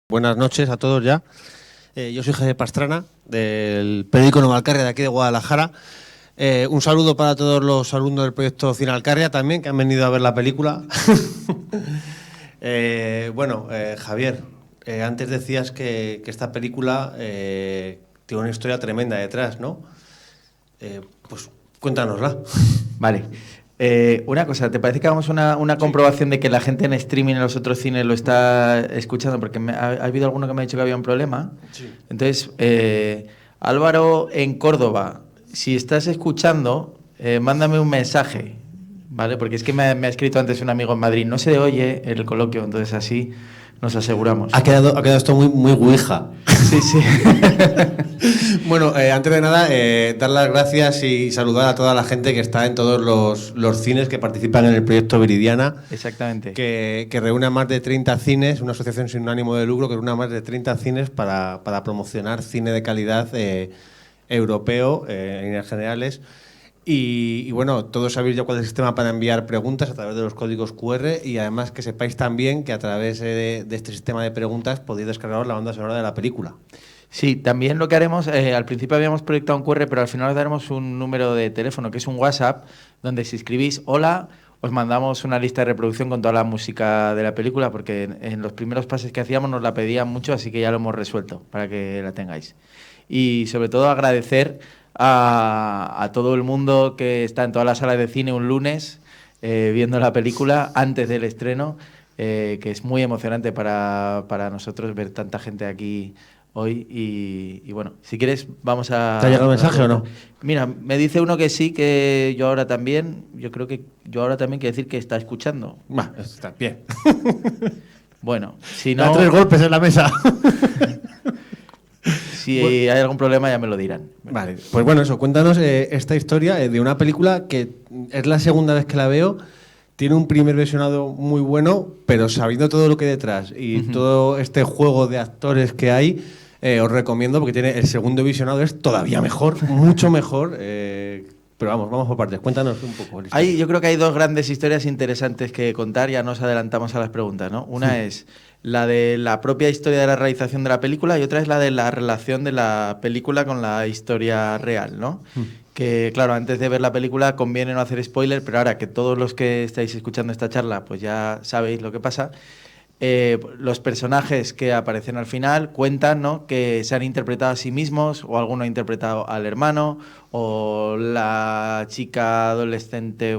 Buenas noches a todos ya. Yo soy Javier Pastrana, del periódico Novalcarria de aquí de Guadalajara. Un saludo para todos los alumnos del proyecto Cine Alcarria también, que han venido a ver la película. Javier, antes decías que esta película tiene una historia tremenda detrás, ¿no? Pues cuéntanosla. Vale. Una cosa, ¿te parece que hagamos una comprobación de que la gente en streaming en los otros cines lo está escuchando? Porque ha habido alguno que me ha dicho que había un problema. Sí. Entonces, Álvaro en Córdoba, si estás escuchando, mándame un mensaje, ¿vale? Porque es que me ha escrito antes un amigo en Madrid, no se oye el coloquio, entonces así nos aseguramos. Ha quedado esto muy ouija. Sí, sí. Bueno, antes de nada, dar las gracias y saludar a toda la gente que está en todos los cines que participan en el proyecto Viridiana. Exactamente. Que reúne a más de 30 cines, una asociación sin ánimo de lucro que reúne a más de 30 cines para promocionar cine de calidad europeo en líneas generales. Y bueno, todos sabéis ya cuál es el sistema para enviar preguntas a través de los códigos QR, y además que sepáis también que a través de este sistema de preguntas podéis descargaros la banda sonora de la película. Sí, también lo que haremos, al principio habíamos proyectado un QR, pero al final os daremos un número de teléfono, que es un WhatsApp, donde si escribís hola, os mandamos una lista de reproducción con toda la música de la película, porque en los primeros pases que hacíamos nos la pedían mucho, así que ya lo hemos resuelto para que la tengáis. Y sobre todo agradecer a todo el mundo que está en todas las salas de cine un lunes viendo la película antes del estreno, que es muy emocionante para nosotros ver tanta gente aquí hoy. Y bueno, si quieres vamos a... ¿Te ha llegado el mensaje o no? Mira, me dice uno que sí, que yo ahora también. Yo creo que yo ahora también quiere decir que está escuchando. Está bien. Bueno, si no... Da 3 golpes en la mesa. Si hay algún problema ya me lo dirán. Vale, pues bueno, eso, cuéntanos esta historia de una película que es la segunda vez que la veo. Tiene un primer visionado muy bueno, pero sabiendo todo lo que hay detrás y todo este juego de actores que hay, os recomiendo, porque tiene el segundo visionado es todavía mejor, mucho mejor. Pero vamos por partes. Cuéntanos un poco. Yo creo que hay dos grandes historias interesantes que contar. Ya nos adelantamos a las preguntas, ¿no? Una es la de la propia historia de la realización de la película y otra es la de la relación de la película con la historia real, ¿no? Que, claro, antes de ver la película conviene no hacer spoiler, pero ahora que todos los que estáis escuchando esta charla pues ya sabéis lo que pasa, los personajes que aparecen al final cuentan, ¿no?, que se han interpretado a sí mismos, o alguno ha interpretado al hermano, o la chica adolescente,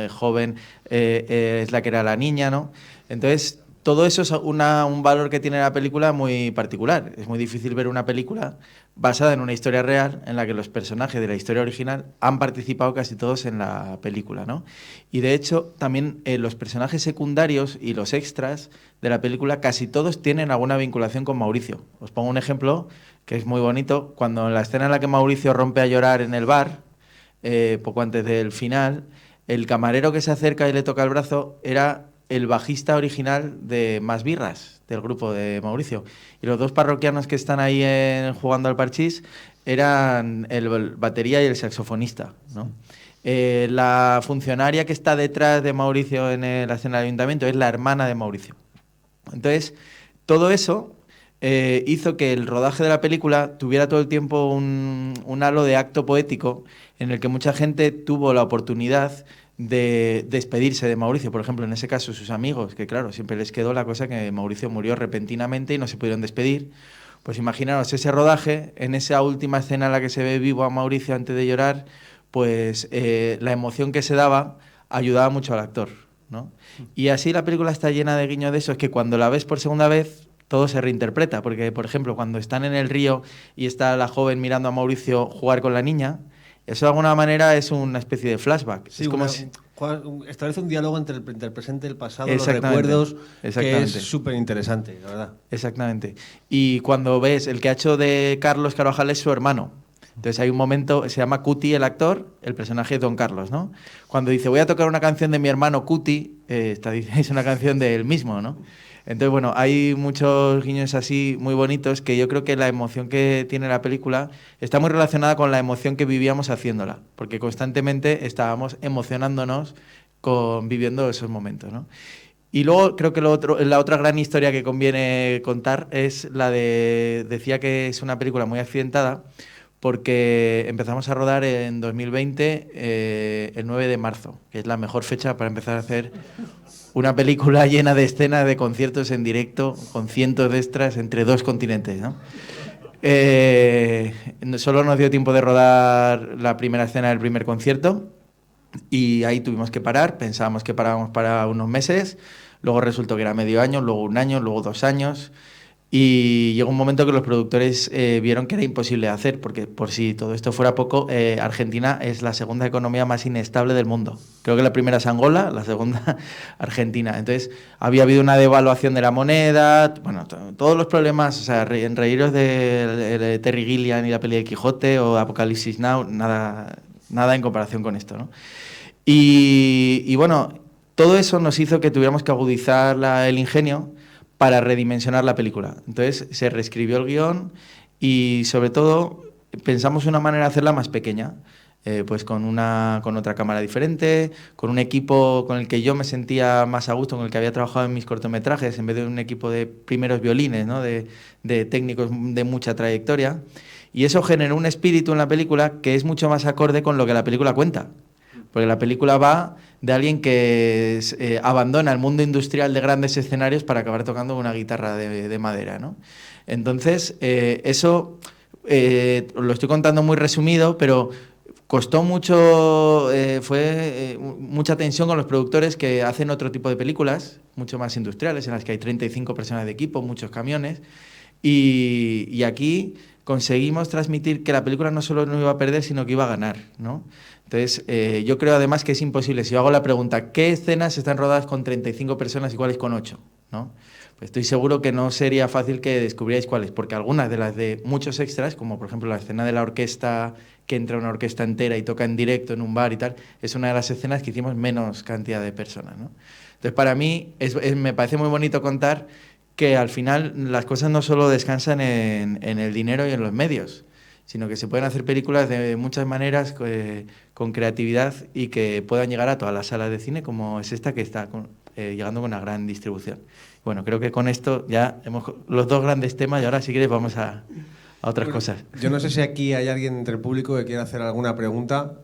joven, es la que era la niña, ¿no? Entonces, todo eso es un valor que tiene la película muy particular. Es muy difícil ver una película basada en una historia real en la que los personajes de la historia original han participado casi todos en la película, ¿no? Y de hecho, también los personajes secundarios y los extras de la película casi todos tienen alguna vinculación con Mauricio. Os pongo un ejemplo que es muy bonito. Cuando en la escena en la que Mauricio rompe a llorar en el bar, poco antes del final, el camarero que se acerca y le toca el brazo era el bajista original de Más Birras, del grupo de Mauricio. Y los dos parroquianos que están ahí jugando al parchís eran el batería y el saxofonista, ¿no? La funcionaria que está detrás de Mauricio en la escena del ayuntamiento es la hermana de Mauricio. Entonces, todo eso hizo que el rodaje de la película tuviera todo el tiempo un halo de acto poético en el que mucha gente tuvo la oportunidad de despedirse de Mauricio. Por ejemplo, en ese caso, sus amigos, que claro, siempre les quedó la cosa que Mauricio murió repentinamente y no se pudieron despedir. Pues imaginaros ese rodaje, en esa última escena en la que se ve vivo a Mauricio antes de llorar, pues la emoción que se daba ayudaba mucho al actor, ¿no? Y así la película está llena de guiños de eso, es que cuando la ves por segunda vez todo se reinterpreta, porque por ejemplo cuando están en el río y está la joven mirando a Mauricio jugar con la niña, eso de alguna manera es una especie de flashback. Sí, es como establece un diálogo entre el presente y el pasado, los recuerdos, que es súper interesante, la verdad. Exactamente. Y cuando ves, el que ha hecho de Carlos Carvajal es su hermano. Entonces hay un momento, se llama Cuti el actor, el personaje es Don Carlos, ¿no? Cuando dice, voy a tocar una canción de mi hermano Cuti, es una canción de él mismo, ¿no? Entonces, bueno, hay muchos guiños así muy bonitos que yo creo que la emoción que tiene la película está muy relacionada con la emoción que vivíamos haciéndola, porque constantemente estábamos emocionándonos viviendo esos momentos, ¿no? Y luego creo que la otra gran historia que conviene contar es la de... Decía que es una película muy accidentada porque empezamos a rodar en 2020 el 9 de marzo, que es la mejor fecha para empezar a hacer una película llena de escenas de conciertos en directo con cientos de extras entre 2 continentes, ¿no? Solo nos dio tiempo de rodar la primera escena del primer concierto y ahí tuvimos que parar, pensábamos que parábamos para unos meses, luego resultó que era medio año, luego 1 año, luego 2 años y llegó un momento que los productores vieron que era imposible de hacer, porque por si todo esto fuera poco, Argentina es la segunda economía más inestable del mundo. Creo que la primera es Angola, la segunda Argentina. Entonces había habido una devaluación de la moneda, bueno, todos los problemas, o sea, en reíros de Terry Gilliam y la peli de Quijote o Apocalipsis Now, nada en comparación con esto, ¿no? Y bueno, todo eso nos hizo que tuviéramos que agudizar el ingenio para redimensionar la película. Entonces se reescribió el guión y sobre todo pensamos una manera de hacerla más pequeña, pues con otra cámara diferente, con un equipo con el que yo me sentía más a gusto, con el que había trabajado en mis cortometrajes, en vez de un equipo de primeros violines, ¿no? de técnicos de mucha trayectoria. Y eso generó un espíritu en la película que es mucho más acorde con lo que la película cuenta. Porque la película va de alguien que abandona el mundo industrial de grandes escenarios para acabar tocando una guitarra de madera, ¿no? Entonces, eso lo estoy contando muy resumido, pero costó mucho, fue mucha tensión con los productores que hacen otro tipo de películas, mucho más industriales, en las que hay 35 personas de equipo, muchos camiones, y aquí conseguimos transmitir que la película no solo no iba a perder, sino que iba a ganar, ¿no? Entonces, yo creo además que es imposible. Si yo hago la pregunta, ¿qué escenas están rodadas con 35 personas y cuáles con 8? ¿No? Pues estoy seguro que no sería fácil que descubrierais cuáles, porque algunas de las de muchos extras, como por ejemplo la escena de la orquesta, que entra una orquesta entera y toca en directo en un bar y tal, es una de las escenas que hicimos menos cantidad de personas, ¿no? Entonces, para mí, me parece muy bonito contar que al final las cosas no solo descansan en el dinero y en los medios, sino que se pueden hacer películas de muchas maneras, con creatividad y que puedan llegar a todas las salas de cine, como es esta que está llegando con una gran distribución. Bueno, creo que con esto ya hemos los 2 grandes temas y ahora si quieres vamos a otras cosas. Yo no sé si aquí hay alguien entre el público que quiera hacer alguna pregunta.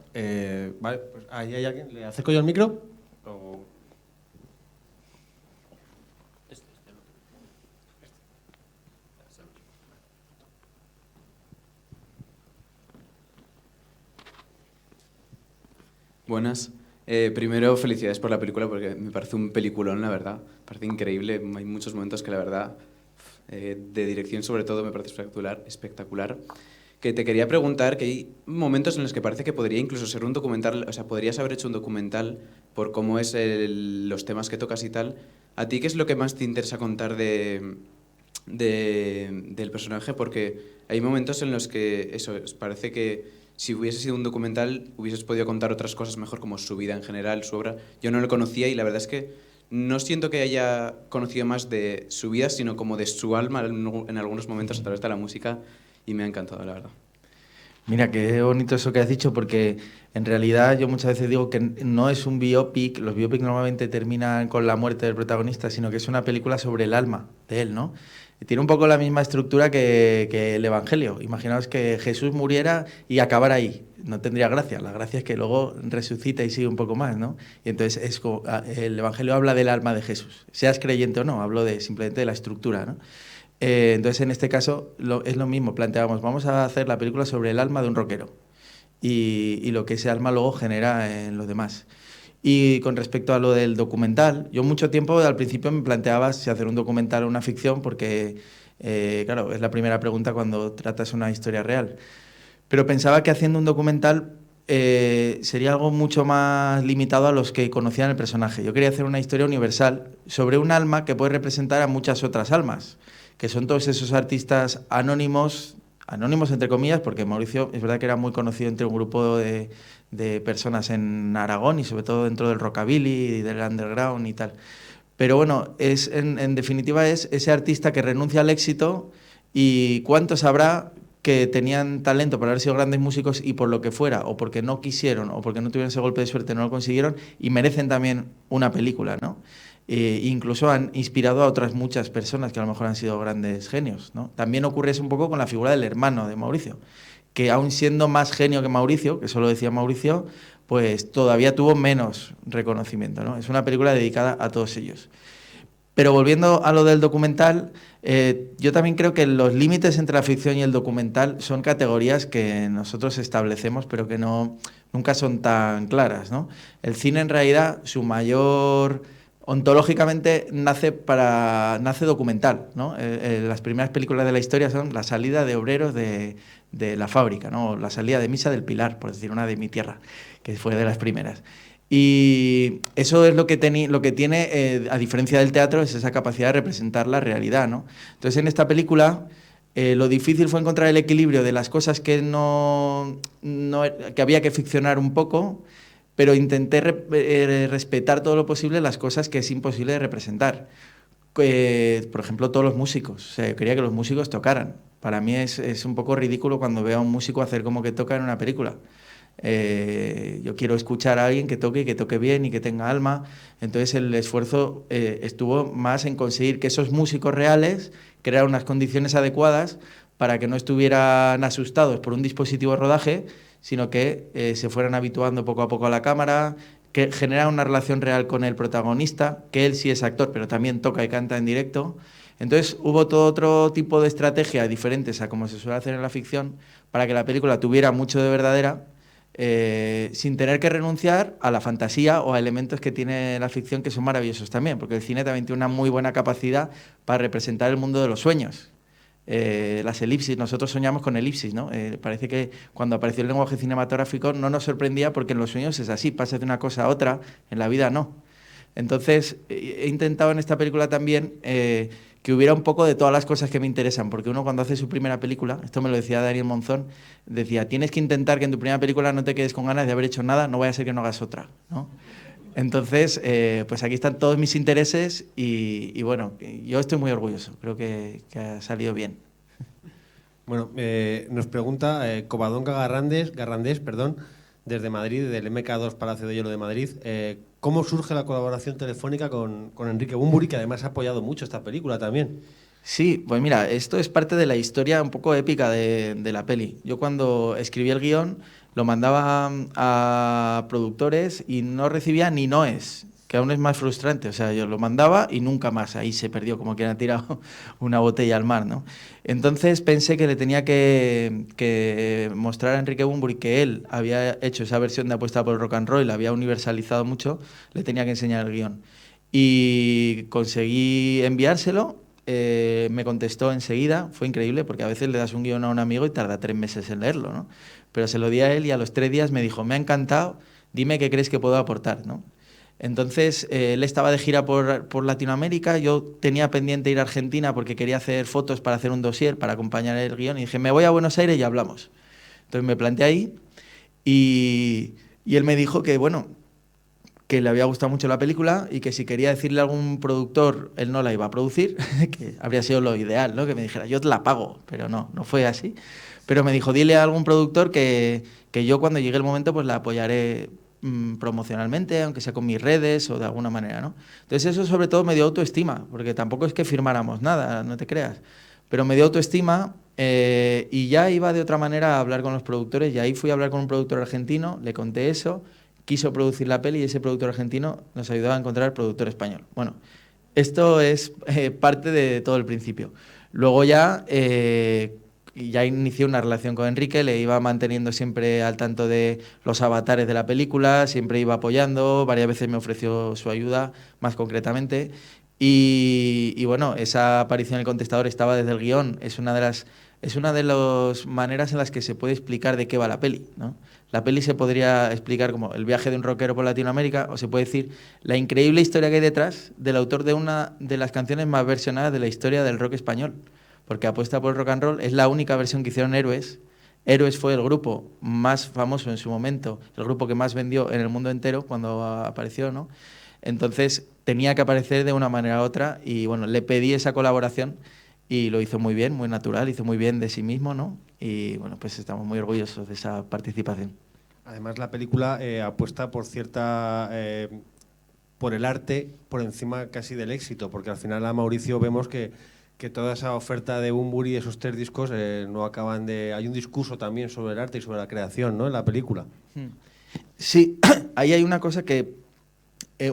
Vale, pues ahí hay alguien. ¿Le acerco yo el micro? Buenas. Primero, felicidades por la película porque me parece un peliculón, la verdad. Me parece increíble. Hay muchos momentos que, la verdad, de dirección sobre todo, me parece espectacular. Que te quería preguntar que hay momentos en los que parece que podría incluso ser un documental, o sea, podrías haber hecho un documental por cómo es los temas que tocas y tal. ¿A ti qué es lo que más te interesa contar del personaje? Porque hay momentos en los que eso parece que si hubiese sido un documental hubieses podido contar otras cosas mejor, como su vida en general, su obra. Yo no lo conocía y la verdad es que no siento que haya conocido más de su vida, sino como de su alma en algunos momentos a través de la música, y me ha encantado, la verdad. Mira, qué bonito eso que has dicho, porque en realidad yo muchas veces digo que no es un biopic. Los biopics normalmente terminan con la muerte del protagonista, sino que es una película sobre el alma de él, ¿no? Y tiene un poco la misma estructura que el Evangelio. Imaginaos que Jesús muriera y acabara ahí. No tendría gracia. La gracia es que luego resucita y sigue un poco más, ¿no? Y entonces el Evangelio habla del alma de Jesús. Seas creyente o no, hablo simplemente de la estructura, ¿no? Entonces, en este caso, es lo mismo. Planteábamos, vamos a hacer la película sobre el alma de un rockero y lo que ese alma luego genera en los demás. Y con respecto a lo del documental, yo mucho tiempo al principio me planteaba si hacer un documental o una ficción, porque, claro, es la primera pregunta cuando tratas una historia real. Pero pensaba que haciendo un documental sería algo mucho más limitado a los que conocían el personaje. Yo quería hacer una historia universal sobre un alma que puede representar a muchas otras almas, que son todos esos artistas anónimos entre comillas, porque Mauricio es verdad que era muy conocido entre un grupo de personas en Aragón y sobre todo dentro del rockabilly y del underground y tal. Pero bueno, en definitiva es ese artista que renuncia al éxito, y cuántos habrá que tenían talento para haber sido grandes músicos y por lo que fuera, o porque no quisieron, o porque no tuvieron ese golpe de suerte, no lo consiguieron y merecen también una película, ¿no? incluso han inspirado a otras muchas personas que a lo mejor han sido grandes genios, ¿no? También ocurre eso un poco con la figura del hermano de Mauricio, que aún siendo más genio que Mauricio, que eso lo decía Mauricio, pues todavía tuvo menos reconocimiento, ¿no? Es una película dedicada a todos ellos. Pero volviendo a lo del documental, yo también creo que los límites entre la ficción y el documental son categorías que nosotros establecemos, pero que nunca son tan claras, ¿no? El cine, en realidad, su mayor... Ontológicamente nace documental, ¿no? Las primeras películas de la historia son la salida de obreros de la fábrica, ¿no? La salida de Misa del Pilar, por decir una de mi tierra, que fue de las primeras. Y eso es lo que tiene, a diferencia del teatro, es esa capacidad de representar la realidad, ¿no? Entonces, en esta película, lo difícil fue encontrar el equilibrio de las cosas que había que ficcionar un poco, pero intenté respetar todo lo posible las cosas que es imposible de representar. Por ejemplo, todos los músicos. O sea, yo quería que los músicos tocaran. Para mí es un poco ridículo cuando veo a un músico hacer como que toca en una película. Yo quiero escuchar a alguien que toque bien y que tenga alma. Entonces el esfuerzo estuvo más en conseguir que esos músicos reales crearan unas condiciones adecuadas para que no estuvieran asustados por un dispositivo de rodaje, sino que se fueran habituando poco a poco a la cámara, que generaran una relación real con el protagonista, que él sí es actor, pero también toca y canta en directo. Entonces hubo todo otro tipo de estrategia diferentes a como se suele hacer en la ficción para que la película tuviera mucho de verdadera, sin tener que renunciar a la fantasía o a elementos que tiene la ficción que son maravillosos también, porque el cine también tiene una muy buena capacidad para representar el mundo de los sueños. Las elipsis, nosotros soñamos con elipsis, ¿no? Parece que cuando apareció el lenguaje cinematográfico no nos sorprendía porque en los sueños es así, pasa de una cosa a otra, en la vida no. Entonces, he intentado en esta película también que hubiera un poco de todas las cosas que me interesan, porque uno cuando hace su primera película, esto me lo decía Daniel Monzón, decía, tienes que intentar que en tu primera película no te quedes con ganas de haber hecho nada, no vaya a ser que no hagas otra, ¿no? Entonces, pues aquí están todos mis intereses y bueno, yo estoy muy orgulloso, creo que ha salido bien. Bueno, nos pregunta Covadonga Garrandés, desde Madrid, del MK2 Palacio de Hielo de Madrid, ¿cómo surge la colaboración telefónica con Enrique Bunbury, que además ha apoyado mucho esta película también? Sí, pues mira, esto es parte de la historia un poco épica de la peli. Yo cuando escribí el guión lo mandaba a productores y no recibía ni noes, que aún es más frustrante. O sea, yo lo mandaba y nunca más, ahí se perdió, como quien ha tirado una botella al mar, ¿no? Entonces pensé que le tenía que mostrar a Enrique Bunbury que él había hecho esa versión de Apuesta por el Rock and Roll, la había universalizado mucho, le tenía que enseñar el guión. Y conseguí enviárselo. Me contestó enseguida, fue increíble porque a veces le das un guión a un amigo y tarda 3 meses en leerlo, ¿no? Pero se lo di a él y a los 3 días me dijo, me ha encantado, dime qué crees que puedo aportar, ¿no? Entonces, él estaba de gira por Latinoamérica, yo tenía pendiente ir a Argentina porque quería hacer fotos para hacer un dossier, para acompañar el guión, y dije, me voy a Buenos Aires y hablamos. Entonces me planteé ahí y él me dijo que, bueno, que le había gustado mucho la película y que si quería decirle a algún productor, él no la iba a producir, que habría sido lo ideal, ¿no? Que me dijera, yo te la pago, pero no fue así. Pero me dijo, dile a algún productor que yo cuando llegue el momento pues la apoyaré promocionalmente, aunque sea con mis redes o de alguna manera, ¿no? Entonces eso sobre todo me dio autoestima, porque tampoco es que firmáramos nada, no te creas, pero me dio autoestima y ya iba de otra manera a hablar con los productores y ahí fui a hablar con un productor argentino, le conté eso, quiso producir la peli y ese productor argentino nos ayudó a encontrar productor español. Bueno, esto es parte de todo el principio. Luego ya inicié una relación con Enrique, le iba manteniendo siempre al tanto de los avatares de la película, siempre iba apoyando, varias veces me ofreció su ayuda, más concretamente. Y bueno, esa aparición en el contestador estaba desde el guión, es una de las maneras en las que se puede explicar de qué va la peli, ¿no? La peli se podría explicar como el viaje de un rockero por Latinoamérica, o se puede decir la increíble historia que hay detrás del autor de una de las canciones más versionadas de la historia del rock español, porque Apuesta por el Rock and Roll es la única versión que hicieron Héroes. Héroes fue el grupo más famoso en su momento, el grupo que más vendió en el mundo entero cuando apareció, ¿no? Entonces tenía que aparecer de una manera u otra y bueno, le pedí esa colaboración y lo hizo muy bien, muy natural, hizo muy bien de sí mismo, ¿no? Y bueno, pues estamos muy orgullosos de esa participación. Además, la película apuesta por cierta por el arte por encima casi del éxito, porque al final a Mauricio vemos que toda esa oferta de Bunbury, esos 3 discos, no acaban de... Hay un discurso también sobre el arte y sobre la creación, ¿no?, en la película. Sí, ahí hay una cosa que...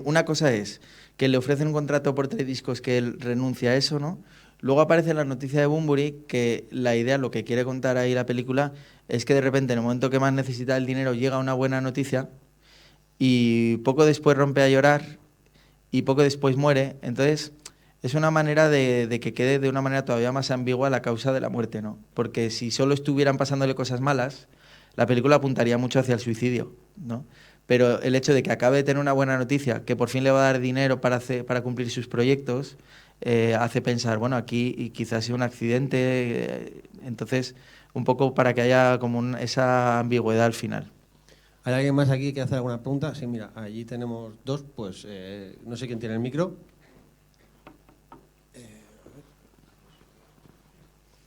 una cosa es que le ofrecen un contrato por 3 discos que él renuncia a eso, ¿no? Luego aparece la noticia de Bunbury que la idea, lo que quiere contar ahí la película, es que de repente en el momento que más necesita el dinero llega una buena noticia y poco después rompe a llorar y poco después muere. Entonces es una manera de que quede de una manera todavía más ambigua la causa de la muerte, ¿no? Porque si solo estuvieran pasándole cosas malas, la película apuntaría mucho hacia el suicidio, ¿no? Pero el hecho de que acabe de tener una buena noticia, que por fin le va a dar dinero para cumplir sus proyectos, hace pensar, bueno, aquí quizás sea un accidente, entonces un poco para que haya como esa ambigüedad al final. ¿Hay alguien más aquí que hace alguna pregunta? Sí, mira, allí tenemos 2, pues no sé quién tiene el micro.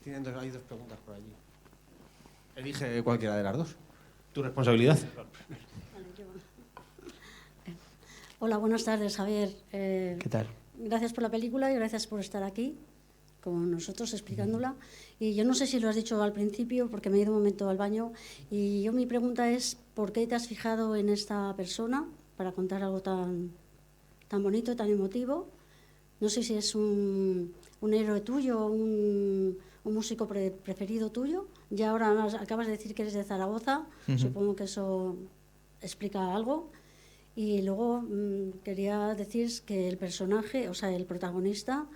Hay 2 preguntas por allí. Elige cualquiera de las 2. Tu responsabilidad. Hola, buenas tardes, Javier. ¿Qué tal? Gracias por la película y gracias por estar aquí con nosotros explicándola. Y yo no sé si lo has dicho al principio porque me he ido un momento al baño. Y mi pregunta es, ¿por qué te has fijado en esta persona para contar algo tan bonito, tan emotivo? No sé si es un héroe tuyo, un músico preferido tuyo. Ya ahora acabas de decir que eres de Zaragoza. Supongo que eso explica algo. Y luego quería decir que el personaje, o sea, el protagonista,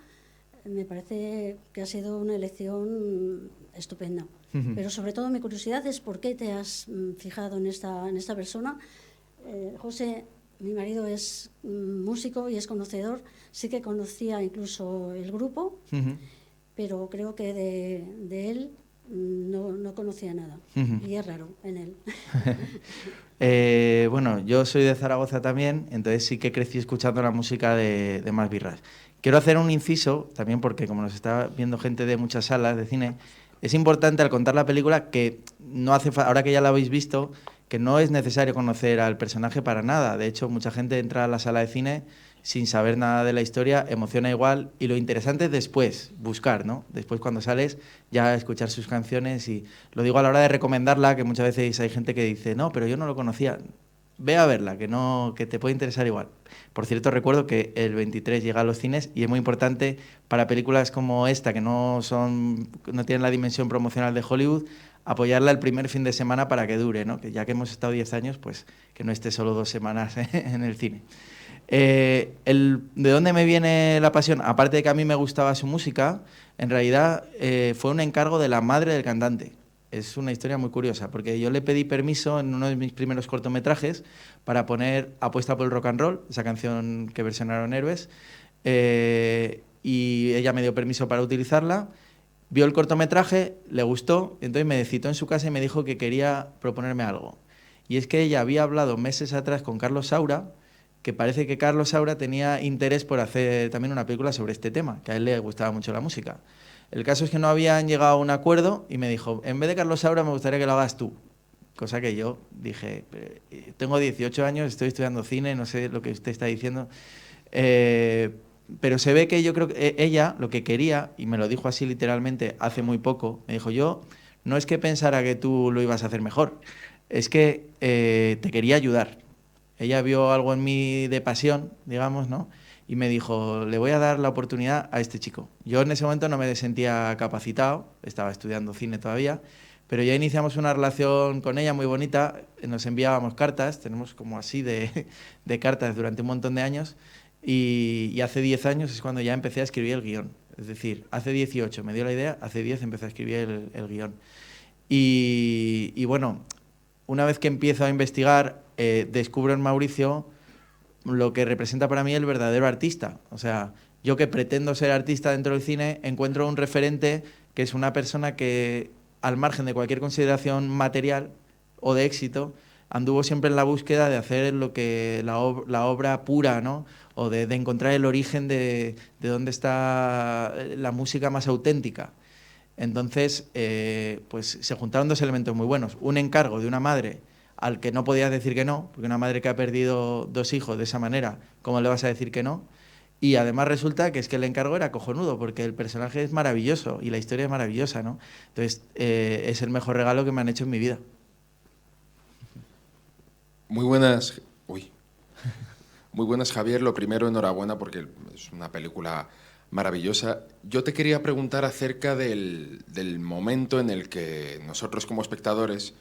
me parece que ha sido una elección estupenda. Pero sobre todo mi curiosidad es por qué te has fijado en esta persona. José, mi marido, es músico y es conocedor. Sí que conocía incluso el grupo, pero creo que de él no conocía nada. Y es raro en él. Bueno, yo soy de Zaragoza también, entonces sí que crecí escuchando la música de Más Birras. Quiero hacer un inciso, también porque como nos está viendo gente de muchas salas de cine, es importante al contar la película que no hace ahora que ya la habéis visto, que no es necesario conocer al personaje para nada. De hecho, mucha gente entra a la sala de cine sin saber nada de la historia, emociona igual, y lo interesante es después, buscar, ¿no? Después cuando sales ya escuchar sus canciones, y lo digo a la hora de recomendarla, que muchas veces hay gente que dice, no, pero yo no lo conocía. Ve a verla, que te puede interesar igual. Por cierto, recuerdo que el 23 llega a los cines y es muy importante para películas como esta, que no tienen la dimensión promocional de Hollywood, apoyarla el primer fin de semana para que dure, ¿no? Que ya que hemos estado 10 años, pues que no esté solo 2 semanas en el cine. ¿De dónde me viene la pasión? Aparte de que a mí me gustaba su música, en realidad fue un encargo de la madre del cantante. Es una historia muy curiosa, porque yo le pedí permiso en uno de mis primeros cortometrajes para poner Apuesta por el rock and roll, esa canción que versionaron Héroes, y ella me dio permiso para utilizarla. Vio el cortometraje, le gustó, entonces me citó en su casa y me dijo que quería proponerme algo. Y es que ella había hablado meses atrás con Carlos Saura, que parece que Carlos Saura tenía interés por hacer también una película sobre este tema, que a él le gustaba mucho la música. El caso es que no habían llegado a un acuerdo y me dijo, en vez de Carlos Saura me gustaría que lo hagas tú. Cosa que yo dije, tengo 18 años, estoy estudiando cine, no sé lo que usted está diciendo. Pero se ve que yo creo que ella lo que quería, y me lo dijo así literalmente hace muy poco, me dijo, yo no es que pensara que tú lo ibas a hacer mejor, es que te quería ayudar. Ella vio algo en mí de pasión, digamos, ¿no? Y me dijo, le voy a dar la oportunidad a este chico. Yo en ese momento no me sentía capacitado, estaba estudiando cine todavía, pero ya iniciamos una relación con ella muy bonita, nos enviábamos cartas, tenemos como así de cartas durante un montón de años, y hace 10 años es cuando ya empecé a escribir el guión. Es decir, hace 18 me dio la idea, hace 10 empecé a escribir el guión. Y bueno, una vez que empiezo a investigar, descubro en Mauricio lo que representa para mí el verdadero artista. O sea, yo que pretendo ser artista dentro del cine, encuentro un referente que es una persona que, al margen de cualquier consideración material o de éxito, anduvo siempre en la búsqueda de hacer lo que la obra pura, ¿no? O de encontrar el origen de dónde está la música más auténtica. Entonces, pues se juntaron 2 elementos muy buenos. Un encargo de una madre al que no podías decir que no, porque una madre que ha perdido 2 hijos de esa manera, ¿cómo le vas a decir que no? Y además resulta que es que el encargo era cojonudo, porque el personaje es maravilloso y la historia es maravillosa, ¿no? Entonces, es el mejor regalo que me han hecho en mi vida. Muy buenas. Uy. Muy buenas, Javier. Lo primero, enhorabuena porque es una película maravillosa. Yo te quería preguntar acerca del momento en el que nosotros como espectadores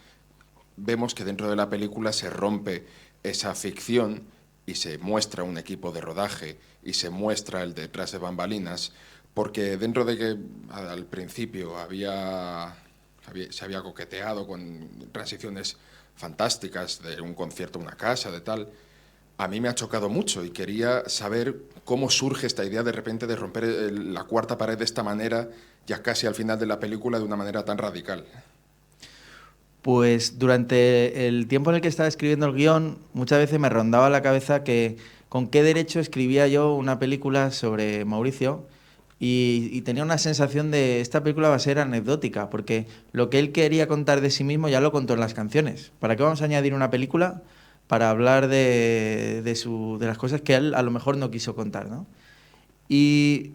vemos que dentro de la película se rompe esa ficción y se muestra un equipo de rodaje y se muestra el detrás de bambalinas, porque dentro de que al principio se había coqueteado con transiciones fantásticas de un concierto a una casa, de tal, a mí me ha chocado mucho y quería saber cómo surge esta idea de repente de romper la cuarta pared de esta manera, ya casi al final de la película, de una manera tan radical. Pues durante el tiempo en el que estaba escribiendo el guión, muchas veces me rondaba la cabeza que con qué derecho escribía yo una película sobre Mauricio y tenía una sensación de esta película va a ser anecdótica, porque lo que él quería contar de sí mismo ya lo contó en las canciones. ¿Para qué vamos a añadir una película para hablar de las cosas que él a lo mejor no quiso contar, ¿no? Y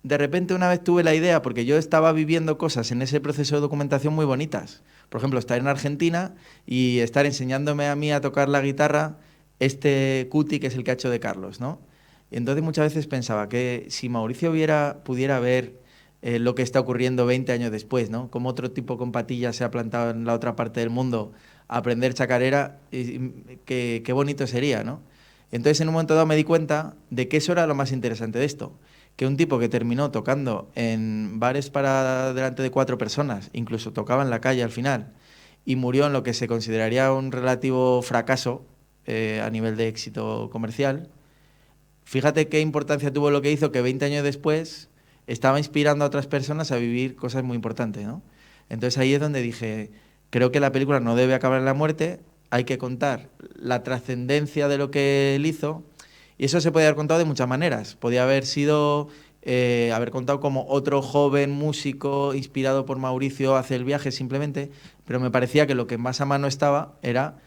de repente una vez tuve la idea, porque yo estaba viviendo cosas en ese proceso de documentación muy bonitas. Por ejemplo, estar en Argentina y estar enseñándome a mí a tocar la guitarra este Cuti, que es el que ha hecho de Carlos, ¿no? Y entonces muchas veces pensaba que si Mauricio pudiera ver lo que está ocurriendo 20 años después, ¿no? Como otro tipo con patillas se ha plantado en la otra parte del mundo a aprender chacarera, qué bonito sería, ¿no? Entonces en un momento dado me di cuenta de que eso era lo más interesante de esto, que un tipo que terminó tocando en bares para delante de 4 personas, incluso tocaba en la calle al final, y murió en lo que se consideraría un relativo fracaso a nivel de éxito comercial. Fíjate qué importancia tuvo lo que hizo, que 20 años después estaba inspirando a otras personas a vivir cosas muy importantes, ¿no? Entonces ahí es donde dije, creo que la película no debe acabar en la muerte, hay que contar la trascendencia de lo que él hizo. Y eso se podía haber contado de muchas maneras. Podía haber sido, haber contado como otro joven músico inspirado por Mauricio hace el viaje simplemente, pero me parecía que lo que más a mano estaba era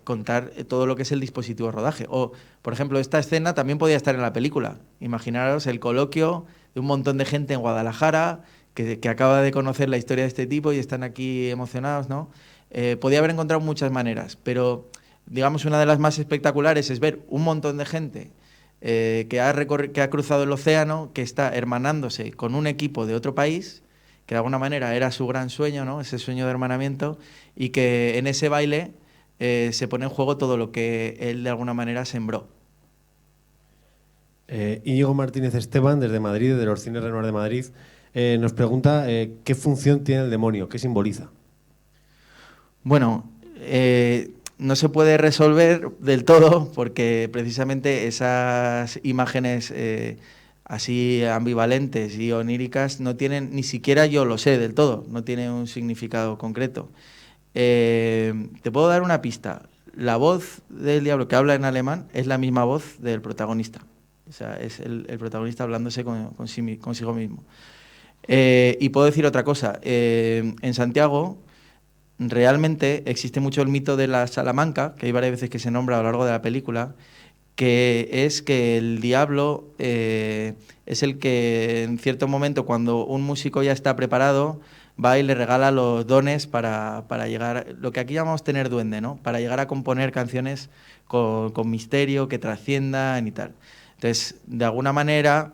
contar todo lo que es el dispositivo de rodaje. O, por ejemplo, esta escena también podía estar en la película. Imaginaros el coloquio de un montón de gente en Guadalajara que acaba de conocer la historia de este tipo y están aquí emocionados, ¿no? Podía haber encontrado muchas maneras, pero digamos una de las más espectaculares es ver un montón de gente que ha cruzado el océano, que está hermanándose con un equipo de otro país, que de alguna manera era su gran sueño, ¿no? Ese sueño de hermanamiento, y que en ese baile se pone en juego todo lo que él de alguna manera sembró. Íñigo Martínez Esteban, desde Madrid, de los Cines Renoir de Madrid, nos pregunta qué función tiene el demonio, qué simboliza. Bueno, no se puede resolver del todo porque precisamente esas imágenes así ambivalentes y oníricas no tienen, ni siquiera yo lo sé del todo, no tienen un significado concreto. Te puedo dar una pista. La voz del diablo que habla en alemán es la misma voz del protagonista. O sea, es el protagonista hablándose consigo mismo. Y puedo decir otra cosa. En Santiago realmente existe mucho el mito de la Salamanca, que hay varias veces que se nombra a lo largo de la película, que es que el diablo es el que en cierto momento, cuando un músico ya está preparado, va y le regala los dones para llegar, lo que aquí llamamos tener duende, ¿no? Para llegar a componer canciones con misterio, que trasciendan y tal. Entonces, de alguna manera,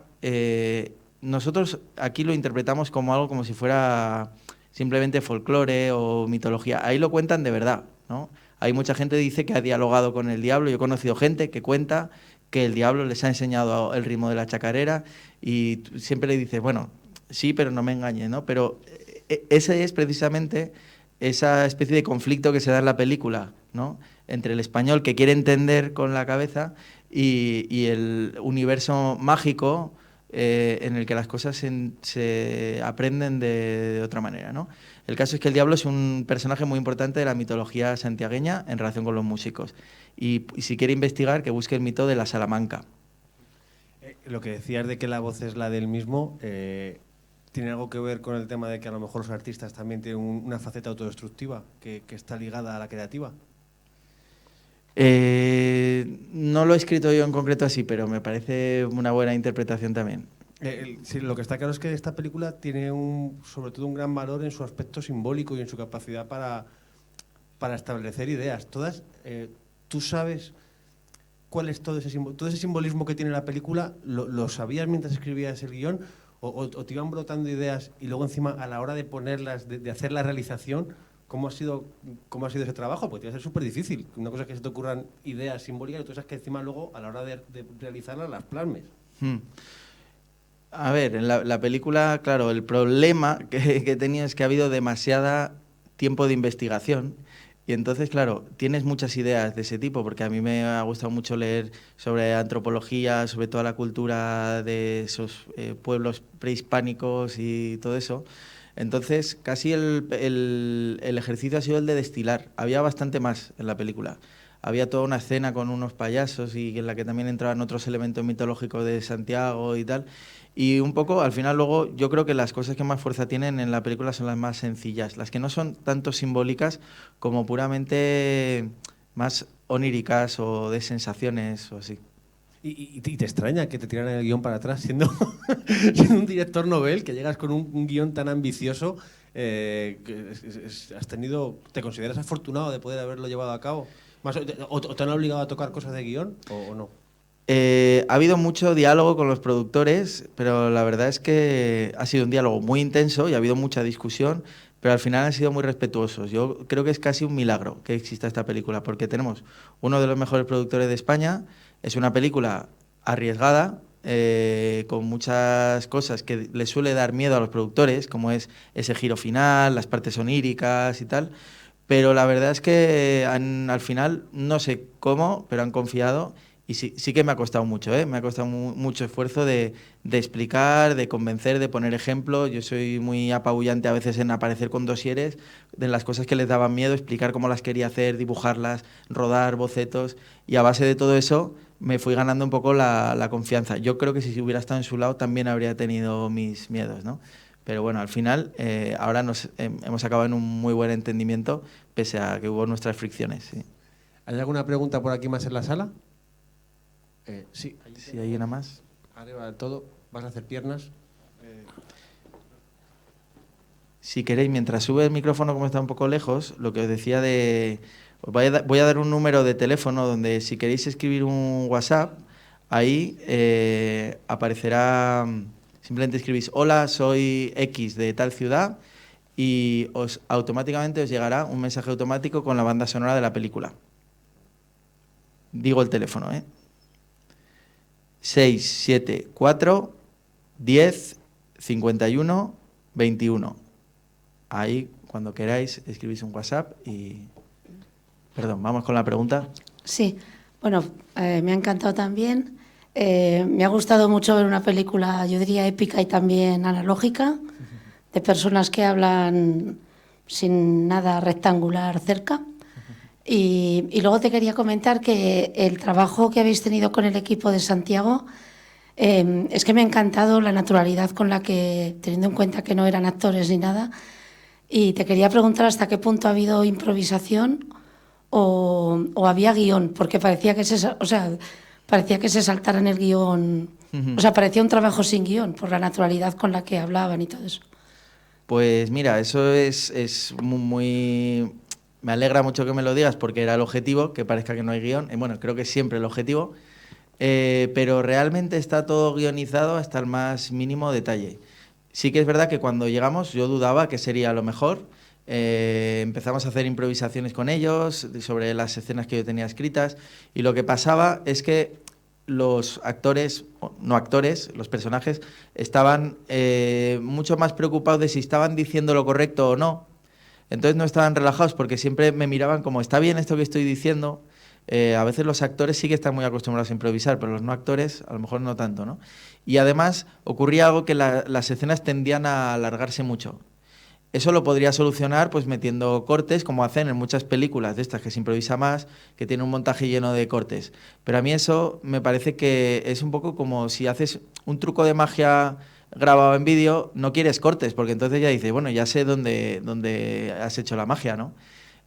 nosotros aquí lo interpretamos como algo como si fuera simplemente folclore o mitología. Ahí lo cuentan de verdad, ¿no? Hay mucha gente que dice que ha dialogado con el diablo. Yo he conocido gente que cuenta que el diablo les ha enseñado el ritmo de la chacarera y siempre le dices, bueno, sí, pero no me engañes, ¿no? Pero ese es precisamente esa especie de conflicto que se da en la película, ¿no? Entre el español que quiere entender con la cabeza y el universo mágico en el que las cosas se aprenden de otra manera, ¿no? El caso es que el diablo es un personaje muy importante de la mitología santiagueña en relación con los músicos. Y si quiere investigar, que busque el mito de la Salamanca. Lo que decías de que la voz es la del mismo, ¿Tiene algo que ver con el tema de que a lo mejor los artistas también tienen una faceta autodestructiva que está ligada a la creativa? No lo he escrito yo en concreto así, pero me parece una buena interpretación también. Sí, lo que está claro es que esta película tiene sobre todo un gran valor en su aspecto simbólico y en su capacidad para establecer ideas. ¿Tú sabes cuál es todo ese simbolismo que tiene la película? ¿Lo sabías mientras escribías el guión? ¿O te iban brotando ideas y luego encima a la hora de ponerlas, de hacer la realización, cómo ha sido ese trabajo? Porque tiene que ser súper difícil. Una cosa es que se te ocurran ideas simbólicas y otra es que encima luego a la hora de realizarlas las plasmes. A ver, en la película, claro, el problema que he tenido es que ha habido demasiado tiempo de investigación. Y entonces, claro, tienes muchas ideas de ese tipo, porque a mí me ha gustado mucho leer sobre antropología, sobre toda la cultura de esos pueblos prehispánicos y todo eso. Entonces, casi el ejercicio ha sido el de destilar. Había bastante más en la película. Había toda una escena con unos payasos y en la que también entraban otros elementos mitológicos de Santiago y tal. Y un poco, al final, luego, yo creo que las cosas que más fuerza tienen en la película son las más sencillas, las que no son tanto simbólicas como puramente más oníricas o de sensaciones o así. ¿Y te extraña que te tiran el guión para atrás siendo un director novel, que llegas con un guión tan ambicioso? ¿Te consideras afortunado de poder haberlo llevado a cabo? ¿O te han obligado a tocar cosas de guión o no? Ha habido mucho diálogo con los productores, pero la verdad es que ha sido un diálogo muy intenso y ha habido mucha discusión, pero al final han sido muy respetuosos. Yo creo que es casi un milagro que exista esta película, porque tenemos uno de los mejores productores de España, es una película arriesgada, con muchas cosas que le suele dar miedo a los productores, como es ese giro final, las partes oníricas y tal, pero la verdad es que al final, no sé cómo, pero han confiado. Y sí que me ha costado mucho, ¿eh? Me ha costado mucho esfuerzo de explicar, de convencer, de poner ejemplos. Yo soy muy apabullante a veces en aparecer con dosieres de las cosas que les daban miedo, explicar cómo las quería hacer, dibujarlas, rodar bocetos. Y a base de todo eso me fui ganando un poco la confianza. Yo creo que si hubiera estado en su lado también habría tenido mis miedos, ¿no? Pero bueno, al final ahora hemos acabado en un muy buen entendimiento, pese a que hubo nuestras fricciones. Sí. ¿Hay alguna pregunta por aquí más en la sala? Sí. Si hay una más. Arriba del todo. ¿Vas a hacer piernas? Si queréis, mientras sube el micrófono, como está un poco lejos, lo que os decía os voy a dar un número de teléfono donde si queréis escribir un WhatsApp, ahí aparecerá, simplemente escribís: hola, soy X de tal ciudad, y automáticamente os llegará un mensaje automático con la banda sonora de la película. Digo el teléfono, 674 10 51 21. Ahí, cuando queráis, escribís un WhatsApp y... Perdón, vamos con la pregunta. Sí, bueno, me ha encantado también. Me ha gustado mucho ver una película, yo diría épica y también analógica, de personas que hablan sin nada rectangular cerca. Y luego te quería comentar que el trabajo que habéis tenido con el equipo de Santiago, es que me ha encantado la naturalidad con la que, teniendo en cuenta que no eran actores ni nada, y te quería preguntar hasta qué punto ha habido improvisación o había guión, porque parecía que se saltaran el guión, o sea, parecía un trabajo sin guión por la naturalidad con la que hablaban y todo eso. Pues mira, eso es muy... Me alegra mucho que me lo digas porque era el objetivo, que parezca que no hay guión. Bueno, creo que es siempre el objetivo, pero realmente está todo guionizado hasta el más mínimo detalle. Sí que es verdad que cuando llegamos yo dudaba que sería lo mejor. Empezamos a hacer improvisaciones con ellos sobre las escenas que yo tenía escritas y lo que pasaba es que los actores, no actores, los personajes, estaban mucho más preocupados de si estaban diciendo lo correcto o no. Entonces no estaban relajados porque siempre me miraban como, ¿está bien esto que estoy diciendo? A veces los actores sí que están muy acostumbrados a improvisar, pero los no actores a lo mejor no tanto, ¿no? Y además ocurría algo que las escenas tendían a alargarse mucho. Eso lo podría solucionar pues metiendo cortes, como hacen en muchas películas de estas que se improvisa más, que tiene un montaje lleno de cortes. Pero a mí eso me parece que es un poco como si haces un truco de magia grabado en vídeo, no quieres cortes, porque entonces ya dices, bueno, ya sé dónde has hecho la magia, ¿no?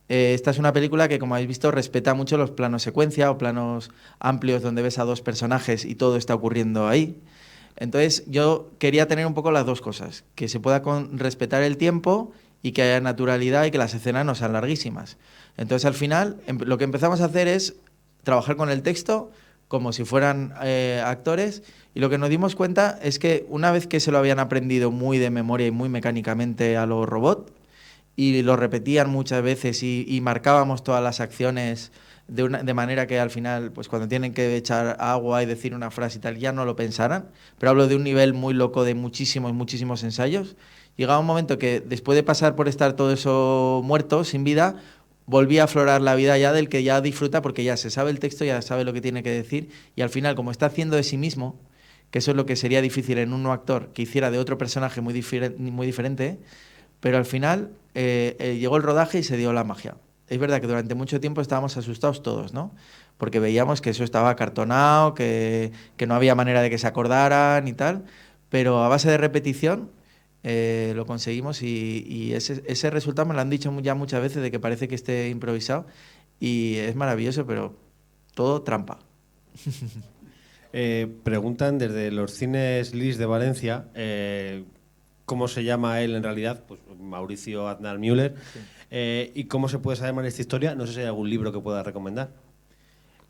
Esta es una película que, como habéis visto, respeta mucho los planos secuencia o planos amplios donde ves a dos personajes y todo está ocurriendo ahí. Entonces yo quería tener un poco las dos cosas, que se pueda respetar el tiempo y que haya naturalidad y que las escenas no sean larguísimas. Entonces al final lo que empezamos a hacer es trabajar con el texto como si fueran actores, y lo que nos dimos cuenta es que una vez que se lo habían aprendido muy de memoria y muy mecánicamente a los robots, y lo repetían muchas veces y marcábamos todas las acciones de manera que al final, pues cuando tienen que echar agua y decir una frase y tal, ya no lo pensaran, pero hablo de un nivel muy loco de muchísimos ensayos. Llegaba un momento que después de pasar por estar todo eso muerto, sin vida, volvía a aflorar la vida ya del que ya disfruta porque ya se sabe el texto, ya sabe lo que tiene que decir, y al final, como está haciendo de sí mismo, que eso es lo que sería difícil en un actor que hiciera de otro personaje muy diferente, pero al final llegó el rodaje y se dio la magia. Es verdad que durante mucho tiempo estábamos asustados todos, ¿no? Porque veíamos que eso estaba acartonado, que no había manera de que se acordaran y tal, pero a base de repetición lo conseguimos, y ese resultado me lo han dicho ya muchas veces, de que parece que esté improvisado, y es maravilloso, pero todo trampa. Preguntan desde los cines Lis de Valencia cómo se llama él en realidad, pues Mauricio Aznar Müller, sí. Y cómo se puede saber más de esta historia. No sé si hay algún libro que pueda recomendar.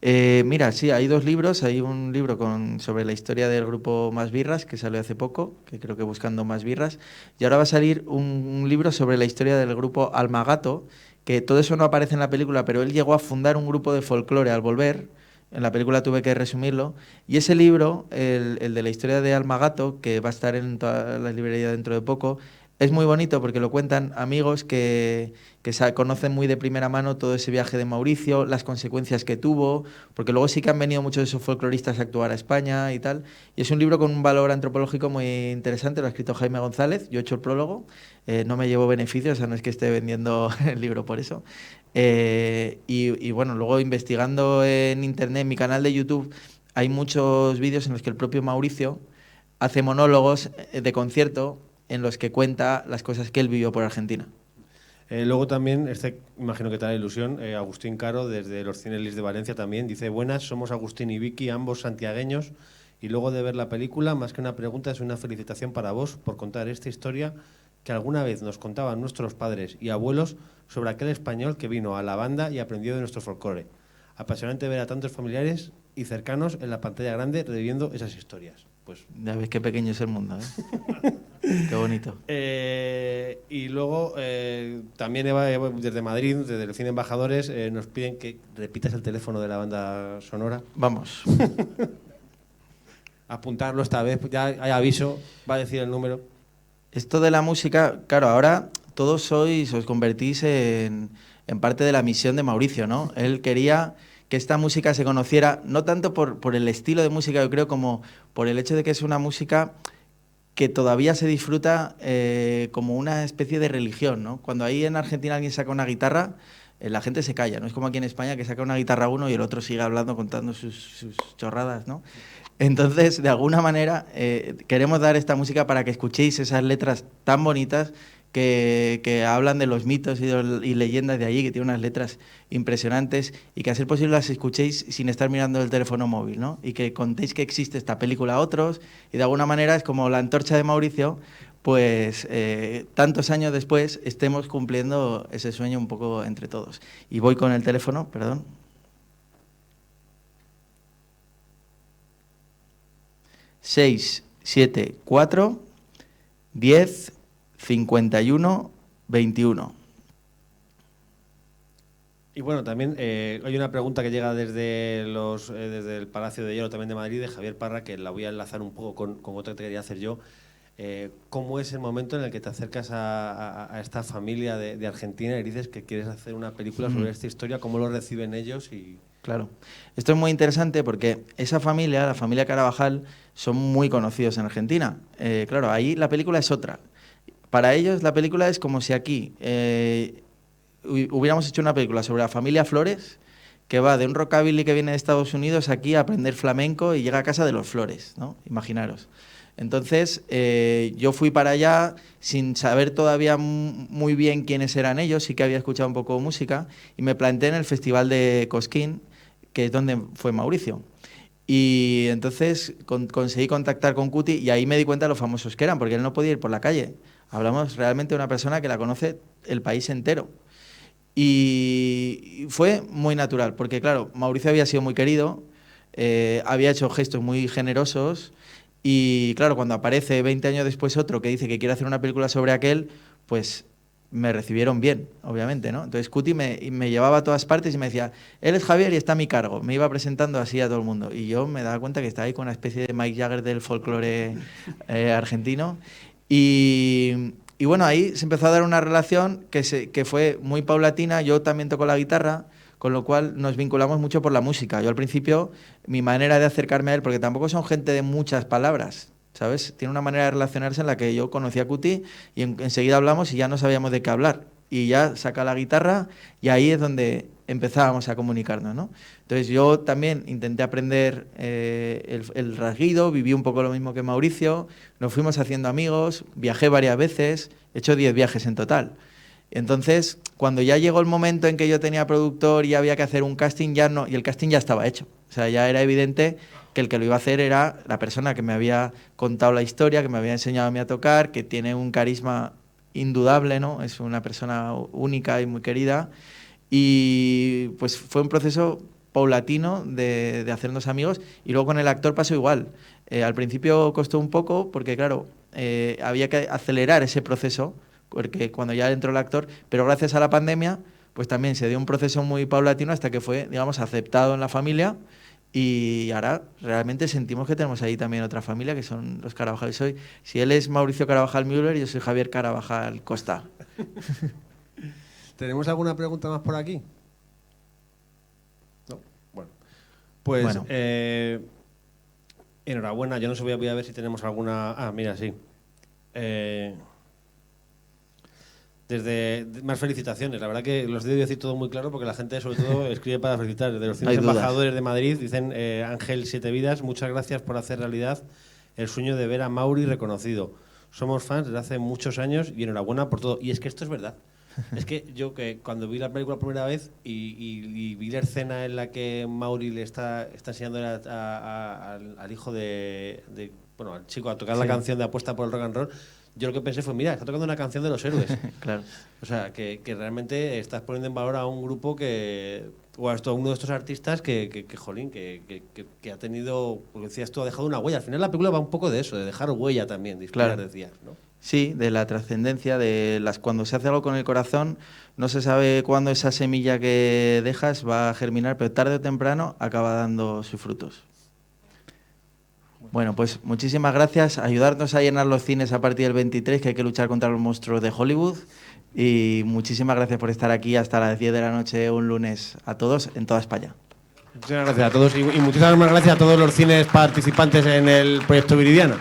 Mira, sí, hay dos libros. Hay un libro sobre la historia del grupo Más Birras, que salió hace poco, que creo que Buscando Más Birras, y ahora va a salir un libro sobre la historia del grupo Almagato, que todo eso no aparece en la película, pero él llegó a fundar un grupo de folclore al volver. En la película tuve que resumirlo, y ese libro, el de la historia de Almagato, que va a estar en todas las librerías dentro de poco, es muy bonito porque lo cuentan amigos que conocen muy de primera mano todo ese viaje de Mauricio, las consecuencias que tuvo, porque luego sí que han venido muchos de esos folcloristas a actuar a España y tal, y es un libro con un valor antropológico muy interesante. Lo ha escrito Jaime González, yo he hecho el prólogo, no me llevo beneficios, o sea, no es que esté vendiendo el libro por eso. Y bueno, luego investigando en internet, en mi canal de YouTube, hay muchos vídeos en los que el propio Mauricio hace monólogos de concierto en los que cuenta las cosas que él vivió por Argentina. Luego también, imagino que te da ilusión, Agustín Caro, desde los Cines Lis de Valencia también, dice: buenas, somos Agustín y Vicky, ambos santiagueños, y luego de ver la película, más que una pregunta, es una felicitación para vos por contar esta historia que alguna vez nos contaban nuestros padres y abuelos sobre aquel español que vino a la banda y aprendió de nuestro folclore. Apasionante ver a tantos familiares y cercanos en la pantalla grande reviviendo esas historias. Pues ya ves qué pequeño es el mundo, ¿eh? Qué bonito. Y luego también Eva, desde Madrid, desde el Cine Embajadores, nos piden que repitas el teléfono de la banda sonora. Vamos. Apuntarlo esta vez, ya hay aviso, va a decir el número. Esto de la música, claro, ahora todos os convertís en parte de la misión de Mauricio, ¿no? Él quería que esta música se conociera, no tanto por el estilo de música, yo creo, como por el hecho de que es una música que todavía se disfruta como una especie de religión, ¿no? Cuando ahí en Argentina alguien saca una guitarra, la gente se calla, no es como aquí en España que saca una guitarra uno y el otro sigue hablando, contando sus chorradas, ¿no? Entonces, de alguna manera, queremos dar esta música para que escuchéis esas letras tan bonitas que hablan de los mitos y leyendas de allí, que tienen unas letras impresionantes, y que a ser posible las escuchéis sin estar mirando el teléfono móvil, ¿no? Y que contéis que existe esta película a otros, y de alguna manera es como la antorcha de Mauricio, pues tantos años después estemos cumpliendo ese sueño un poco entre todos. Y voy con el teléfono, perdón. 674 10 51 21. Y bueno, también hay una pregunta que llega desde el Palacio de Hierro también de Madrid, de Javier Parra, que la voy a enlazar un poco con otra que quería hacer yo. ¿Cómo es el momento en el que te acercas a esta familia de Argentina y dices que quieres hacer una película sobre esta historia? ¿Cómo lo reciben ellos? Claro, esto es muy interesante porque esa familia, la familia Carabajal, son muy conocidos en Argentina. Claro, ahí la película es otra. Para ellos la película es como si aquí hubiéramos hecho una película sobre la familia Flores, que va de un rockabilly que viene de Estados Unidos aquí a aprender flamenco y llega a casa de los Flores, ¿no? Imaginaros. Entonces, yo fui para allá sin saber todavía muy bien quiénes eran ellos, sí que había escuchado un poco de música, y me planté en el Festival de Cosquín, que es donde fue Mauricio. Y entonces conseguí contactar con Cuti y ahí me di cuenta de lo famosos que eran, porque él no podía ir por la calle. Hablamos realmente de una persona que la conoce el país entero. Y fue muy natural, porque claro, Mauricio había sido muy querido, había hecho gestos muy generosos y claro, cuando aparece 20 años después otro que dice que quiere hacer una película sobre aquel, pues me recibieron bien, obviamente, ¿no? Entonces Cuti me llevaba a todas partes y me decía, él es Javier y está a mi cargo. Me iba presentando así a todo el mundo. Y yo me daba cuenta que estaba ahí con una especie de Mick Jagger del folclore argentino. Y bueno, ahí se empezó a dar una relación que fue muy paulatina. Yo también toco la guitarra, con lo cual nos vinculamos mucho por la música. Yo al principio, mi manera de acercarme a él, porque tampoco son gente de muchas palabras, ¿sabes? Tiene una manera de relacionarse en la que yo conocí a Cuti y enseguida hablamos y ya no sabíamos de qué hablar. Y ya saca la guitarra y ahí es donde empezábamos a comunicarnos, ¿no? Entonces yo también intenté aprender el rasguido, viví un poco lo mismo que Mauricio, nos fuimos haciendo amigos, viajé varias veces, he hecho 10 viajes en total. Entonces, cuando ya llegó el momento en que yo tenía productor y había que hacer un casting, y el casting ya estaba hecho. O sea, ya era evidente que el que lo iba a hacer era la persona que me había contado la historia, que me había enseñado a mí a tocar, que tiene un carisma indudable, ¿no? Es una persona única y muy querida. Y pues fue un proceso paulatino de hacernos amigos. Y luego con el actor pasó igual. Al principio costó un poco porque, claro, había que acelerar ese proceso, porque cuando ya entró el actor, pero gracias a la pandemia, pues también se dio un proceso muy paulatino hasta que fue, digamos, aceptado en la familia. Y ahora realmente sentimos que tenemos ahí también otra familia, que son los Carabajal. Si él es Mauricio Carabajal Müller, yo soy Javier Carabajal Costa. ¿Tenemos alguna pregunta más por aquí? No. Bueno. Pues Bueno. Enhorabuena. Yo no sé, voy a ver si tenemos alguna... Ah, mira, sí. Más felicitaciones. La verdad que los debo decir todo muy claro porque la gente sobre todo escribe para felicitar. Desde los 100 embajadores de Madrid dicen Ángel Siete Vidas, muchas gracias por hacer realidad el sueño de ver a Mauri reconocido. Somos fans desde hace muchos años y enhorabuena por todo. Y es que esto es verdad. Es que yo que cuando vi la película por primera vez y vi la escena en la que Mauri le está enseñando al hijo bueno, al chico a tocar la canción de Apuesta por el Rock and Roll, yo lo que pensé fue, mira, está tocando una canción de los héroes. Claro. O sea, que realmente estás poniendo en valor a un grupo o a uno de estos artistas que ha tenido, porque decías tú, ha dejado una huella. Al final la película va un poco de eso, de dejar huella también, de inspirar, decías, ¿no? Sí, de la trascendencia, cuando se hace algo con el corazón, no se sabe cuándo esa semilla que dejas va a germinar, pero tarde o temprano acaba dando sus frutos. Bueno, pues muchísimas gracias. Ayudarnos a llenar los cines a partir del 23, que hay que luchar contra los monstruos de Hollywood. Y muchísimas gracias por estar aquí hasta las 10 de la noche un lunes a todos en toda España. Muchas gracias a todos y muchísimas gracias a todos los cines participantes en el proyecto Viridiana.